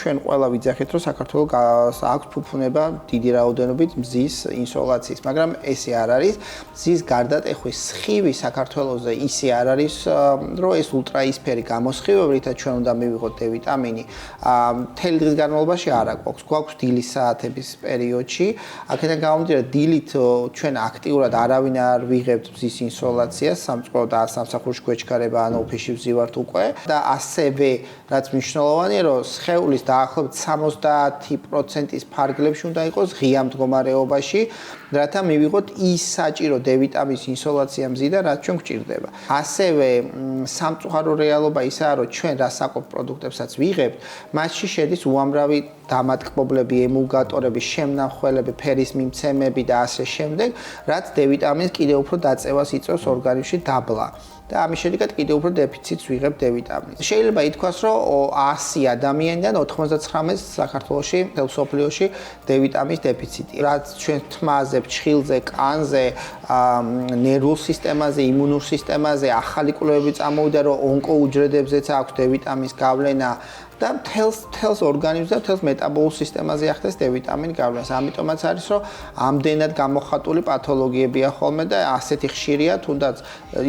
ჩვენ ყველა ვიძახით, რომ საქართველოს აქვს ფუფუნება დიდი რაოდენობით მზის ინსოლაციის, მაგრამ ესე არ არის. მზის გარდატეხვის სხივი საქართველოსზე ისე არ არის, რომ ეს ულტრაისფერი გამოსხივები, რითაც ჩვენ უნდა მივიღოთ D ვიტამინი, მთელი დღის განმავლობაში არ აქვს. გვაქვს დილის საათების პერიოდში, აქედან გამომდინარე, დილით ჩვენ აქტიურად არავინ არ ვიღებთ მზის ინსოლაციას, სამწყო და სამსახურში გვეჩქარება, ანუ ოფისში ვზივართ უკვე და ასევე რაც მნიშვნელოვანია, რომ სხეულის დაახლოებით 70%-ის ფარგლებში უნდა იყოს ღია მდგომარეობაში, რათა მივიღოთ ის საჭირო D ვიტამინის ინსოლაცია მზიდან, რაც ჩვენ გვჭირდება. ასევე სამწუხარო რეალობა ისაა, რომ ჩვენ რა საკუთარ პროდუქტებსაც ვიღებთ, მასში შედის უამრავი დამატკბობლები, ემულგატორები, შემნახველები, ფერის მიმცემები და ასე შემდეგ, რაც D ვიტამინის კიდევ უფრო დაწევას იწვევს ორგანიზმში დაბლა. და ამის შედეგად კიდევ უფრო დეფიციტს ვიღებთ D ვიტამინის. შეიძლება ითქვას, რომ 100 ადამიანიდან 99 საქართველოში, მთელ მსოფლიოში D ვიტამინის დეფიციტია. რაც ჩვენ თმაზე, ფრჩხილზე, კანზე, ნერვულ სისტემაზე, იმუნურ სისტემაზე ახალი კვლევები წამოვიდა, რომ ონკოუჯრედებზეც აქვს D ვიტამინის გავლენა და მთელს ორგანიზმზე, მთელს მეტაბოლურ სისტემაზე ახდენს D ვიტამინის გავლენას. ამიტომაც არის, რომ ამდენად გამოხატული პათოლოგიებია ხოლმე და ასეთი ხშირია, თუნდაც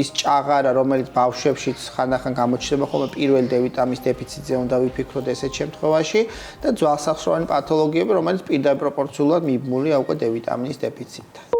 ის ჭაღარა, რომელიც ბავშვებშიც ხანდახან გამოჩნდება ხოლმე პირველი D ვიტამინის დეფიციტზე უნდა ვიფიქროთ ესეთ შემთხვევაში და ძვალსახსროვანი პათოლოგიები, რომელიც პირდაპირ პროპორციულად მიბმულია უკვე D ვიტამინის დეფიციტთან.